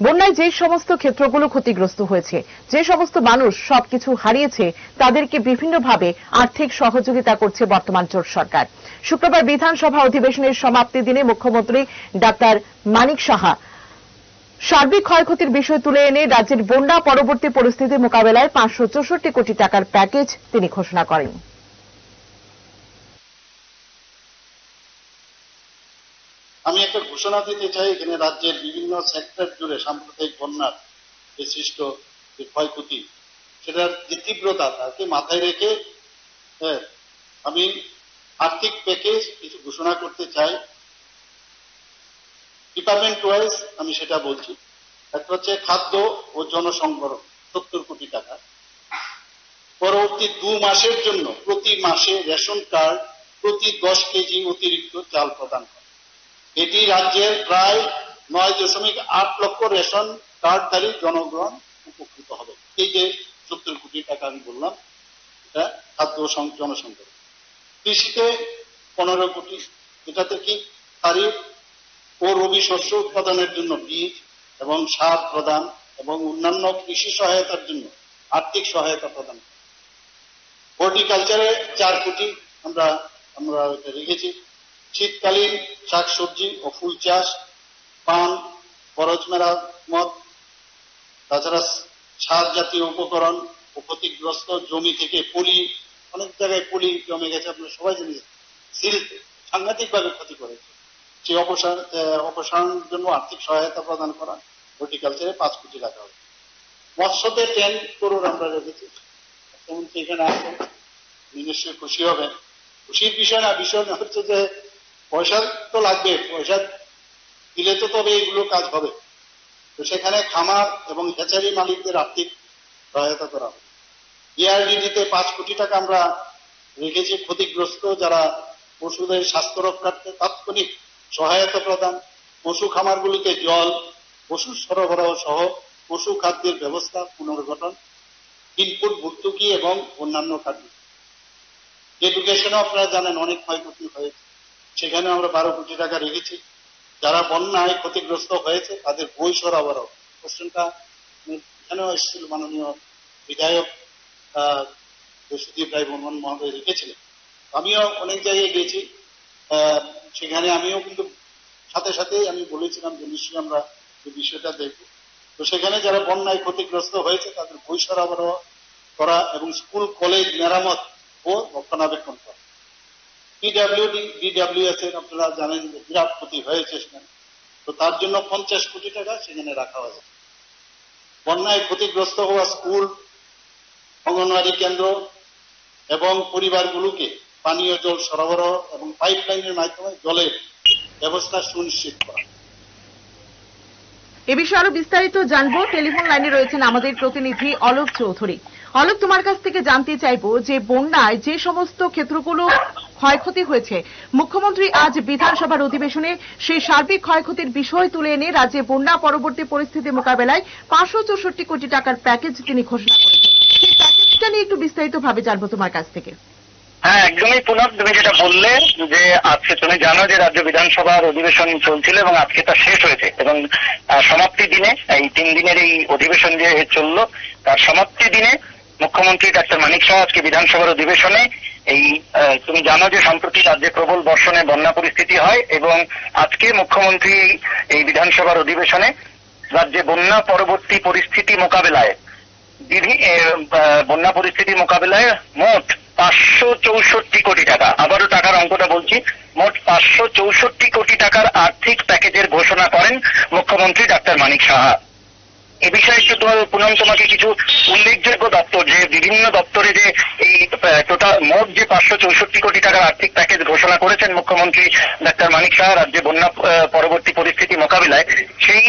বন্যায় যে সমস্ত ক্ষেত্রগুলো ক্ষতিগ্রস্ত হয়েছে, যে সমস্ত মানুষ সবকিছু হারিয়েছে, তাদেরকে বিভিন্নভাবে আর্থিক সহযোগিতা করছে বর্তমান জোট সরকার। শুক্রবার বিধানসভা অধিবেশনের সমাপ্তি দিনে মুখ্যমন্ত্রী ডাক্তার মানিক সাহা সার্বিক ক্ষয়ক্ষতির বিষয় তুলে এনে রাজ্যের বন্যা পরবর্তী পরিস্থিতি মোকাবেলায় 564 কোটি টাকার প্যাকেজ তিনি ঘোষণা করেন। আমি একটা ঘোষণা দিতে চাই, এখানে রাজ্যের বিভিন্ন সেক্টর জুড়ে সাম্প্রদায়িক বন্যার যে সৃষ্ট যে ক্ষয়ক্ষতি, সেটার যে তীব্রতা তাকে মাথায় রেখে আমি আর্থিক প্যাকেজ কিছু ঘোষণা করতে চাই। ডিপার্টমেন্ট ওয়াইজ আমি সেটা বলছি। একটা হচ্ছে খাদ্য ও জনসংবরণ 70 কোটি টাকা, পরবর্তী 2 মাসের জন্য প্রতি মাসে রেশন কার্ড প্রতি 10 কেজি অতিরিক্ত চাল প্রদান করে। এটি রাজ্যের প্রায় 9.8 লক্ষ রেশন কার্ডধারী জনগণ উপকৃত হবে। এই যে 70 কোটি টাকা আমি বললাম, এটা খাদ্য জনসংবরণ। কৃষিতে 15 কোটি, এটাতে কি খারিফ ও রবি শস্য উৎপাদনের জন্য বীজ এবং সার প্রদান এবং অন্যান্য কৃষি সহায়তার জন্য আর্থিক সহায়তা প্রদান। হর্টিকালচারে 4 কোটি আমরা এটা রেখেছি। শীতকালীন শাকসবজি ও ফুল চাষ, পান, বরজ মেরামত, তাছাড়া সার জাতীয় উপকরণ ও ক্ষতিগ্রস্ত জমি থেকে পলি, অনেক জায়গায় পলি জমে গেছে, আপনারা সবাই জানেন, সিল সাংঘাতিকভাবে ক্ষতি করেছে, সেই অপসারণের জন্য আর্থিক সহায়তা প্রদান করা। হর্টিকালচারে 5 কোটি টাকা হবে। মৎস্যতে 10 করোড় আমরা রেখেছি। যেমন সেখানে আসেন, নিশ্চয়ই খুশি হবেন। খুশির বিষয় না, বিষয় হচ্ছে যে পয়সা তো লাগবে, পয়সা দিলে তো তবে এগুলো কাজ হবে। তো সেখানে খামার এবং হ্যাচারি মালিকদের আর্থিক সহায়তা করা হবে। বিআরডিডিতে 5 কোটি টাকা আমরা রেখেছি। ক্ষতিগ্রস্ত যারা পশুদের স্বাস্থ্য রক্ষার্থে তাৎক্ষণিক সহায়তা প্রদান, পশু খামারগুলিতে জল, পশু সরবরাহ সহ পশু খাদ্যের ব্যবস্থা পুনর্গঠন, ইনপুট ভর্তুকি এবং অন্যান্য খাদ্য। এডুকেশনও আপনারা জানেন অনেক ক্ষয়ক্ষতি হয়েছে, সেখানে আমরা 12 কোটি টাকা রেখেছি। যারা বন্যায় ক্ষতিগ্রস্ত হয়েছে তাদের বই সরবরাহ, কোশ্চেনটা এখানেও এসেছিল, মাননীয় বিধায়ক সুদীপ রায় বর্মন মহোদয় রেখেছিলেন। আমিও অনেক জায়গায় গেছি, সেখানে আমিও কিন্তু সাথে সাথে আমি বলেছিলাম যে নিশ্চয়ই আমরা এই বিষয়টা দেখব। তো সেখানে যারা বন্যায় ক্ষতিগ্রস্ত হয়েছে তাদের বই সরবরাহ করা এবং স্কুল কলেজ মেরামত ও রক্ষণাবেক্ষণ করা। DWS এর আপনারা জানেন যে বিরাট ক্ষতি হয়েছে সেখানে, তো তার জন্য 50 কোটি টাকা সেখানে রাখা হয়েছে। বন্যায় ক্ষতিগ্রস্ত হওয়া স্কুল, অঙ্গনওয়াড়ি কেন্দ্র এবং পরিবারগুলোকে পানীয় জল সরবরাহ এবং পাইপলাইনের মাধ্যমে জলের ব্যবস্থা সুনিশ্চিত করা। এ বিষয়ে আরো বিস্তারিত জানবো। টেলিফোন লাইনে রয়েছেন আমাদের প্রতিনিধি অলোক চৌধুরী। অলোক, তোমার কাছ থেকে জানতে চাইবো যে বন্যায় যে সমস্ত ক্ষেত্রগুলো ক্ষয়ক্ষতি হয়েছে, মুখ্যমন্ত্রী আজ বিধানসভার অধিবেশনে সেই সার্বিক ক্ষয়ক্ষতির বিষয় তুলে এনে রাজ্যে বন্যা পরবর্তী পরিস্থিতি মোকাবেলায় 564 কোটি টাকার প্যাকেজ তিনি ঘোষণা করেছেন। সেই প্যাকেজটা নিয়ে একটু বিস্তারিতভাবে জানবো তোমার কাছ থেকে। হ্যাঁ, একদমই পুনঃ তুমি যেটা বললে যে আজকে তুমি জানো যে রাজ্য বিধানসভার অধিবেশন চলছিল এবং আজকে তা শেষ হয়েছে এবং সমাপ্তি দিনে এই 3 দিনের এই অধিবেশন যে চললো তার সমাপ্তি দিনে মুখ্যমন্ত্রী ডাক্তার মানিক সাহা আজকে বিধানসভার অধিবেশনে এই তুমি জানো যে সম্প্রতি রাজ্যে প্রবল বর্ষণে বন্যা পরিস্থিতি হয় এবং আজকে মুখ্যমন্ত্রী এই বিধানসভার অধিবেশনে রাজ্যে বন্যা পরবর্তী পরিস্থিতি মোকাবেলায় মোট 564 কোটি টাকা, আবারও টাকার অঙ্কটা বলছি, মোট 564 কোটি টাকার আর্থিক প্যাকেজের ঘোষণা করেন মুখ্যমন্ত্রী ডাক্তার মানিক সাহা। এ বিষয়ে একটু পুনম তোমাকে কিছু উল্লেখযোগ্য দপ্তর, যে বিভিন্ন দপ্তরে যে এই টোটাল মোট যে 564 কোটি টাকার আর্থিক প্যাকেজ ঘোষণা করেছেন মুখ্যমন্ত্রী ডাক্তার মানিক সাহা রাজ্যে বন্যা পরবর্তী পরিস্থিতি মোকাবিলায়, সেই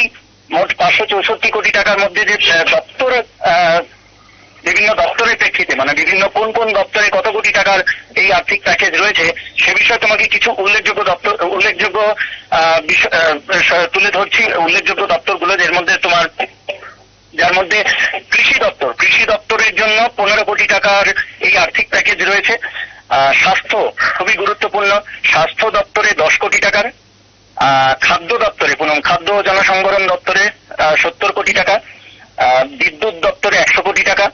মোট 564 কোটি টাকার মধ্যে যে দপ্তর, বিভিন্ন দপ্তরের প্রেক্ষিতে মানে বিভিন্ন কোন কোন দপ্তরে কত কোটি টাকার এই আর্থিক প্যাকেজ রয়েছে সে বিষয়ে তোমাকে কিছু উল্লেখযোগ্য তুলে ধরছি। উল্লেখযোগ্য দপ্তরগুলো যার মধ্যে কৃষি দপ্তরের জন্য 15 কোটি টাকার এই আর্থিক প্যাকেজ রয়েছে। স্বাস্থ্য খুবই গুরুত্বপূর্ণ, স্বাস্থ্য দপ্তরে 10 কোটি টাকার, খাদ্য দপ্তরে খাদ্য জনসংবরণ দপ্তরে 70 কোটি টাকা, বিদ্যুৎ দপ্তরে 100 কোটি টাকা,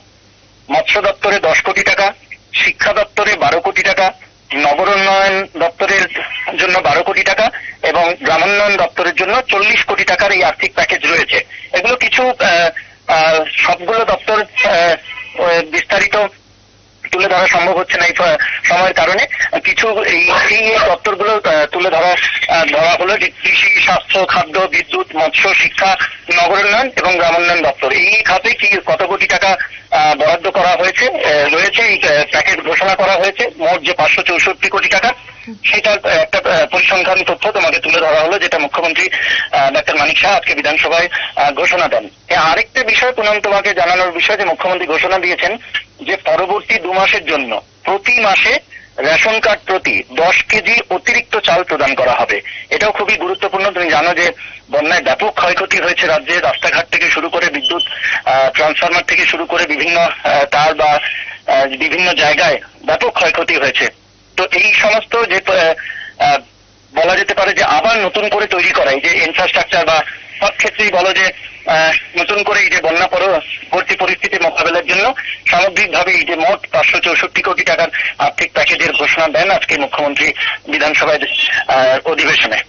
মৎস্য দপ্তরে 10 কোটি টাকা, শিক্ষা দপ্তরে 12 কোটি টাকা, নগরোন্নয়ন দপ্তরের জন্য 12 কোটি টাকা এবং গ্রামোন্নয়ন দপ্তরের জন্য 40 কোটি টাকার এই আর্থিক প্যাকেজ রয়েছে। এগুলো কিছু সবগুলো দপ্তর বিস্তারিত তুলে ধরা সম্ভব হচ্ছে না এই সময়ের কারণে। কিছু এই দপ্তরগুলো তুলে ধরা হলো যে কৃষি, স্বাস্থ্য, খাদ্য, বিদ্যুৎ, মৎস্য, শিক্ষা, নগরোন্নয়ন এবং গ্রামোন্নয়ন দপ্তর এই খাতে কি কত কোটি টাকা বরাদ্দ করা হয়েছে রয়েছে। এই প্যাকেজ ঘোষণা করা হয়েছে মোট যে 564 কোটি টাকা, সেটার একটা পরিসংখ্যান তথ্য তোমাকে তুলে ধরা হলো, যেটা মুখ্যমন্ত্রী ডাক্তার মানিক সাহা আজকে বিধানসভায় ঘোষণা দেন। আরেকটা বিষয় পুনম তোমাকে জানানোর বিষয় যে মুখ্যমন্ত্রী ঘোষণা দিয়েছেন যে পরবর্তী 2 মাসের জন্য প্রতি মাসে রেশন কার্ড প্রতি 10 কেজি অতিরিক্ত চাল প্রদান করা হবে। এটাও খুবই গুরুত্বপূর্ণ। তুমি জানো যে বন্যায় ব্যাপক ক্ষয়ক্ষতি হয়েছে রাজ্যে, রাস্তাঘাট থেকে শুরু করে বিদ্যুৎ ট্রান্সফরমার থেকে শুরু করে বিভিন্ন তার বা বিভিন্ন জায়গায় ব্যাপক ক্ষয়ক্ষতি হয়েছে। তো এই সমস্ত যে বলা যেতে পারে যে আবার নতুন করে তৈরি করা এই যে ইনফ্রাস্ট্রাকচার বা সব ক্ষেত্রেই বলো যে নতুন করে এই যে বন্যা পরবর্তী পরিস্থিতি মোকাবেলার জন্য সামগ্রিকভাবে এই যে মোট 564 কোটি টাকার আর্থিক প্যাকেজের ঘোষণা দেন আজকে মুখ্যমন্ত্রী বিধানসভায় অধিবেশনে।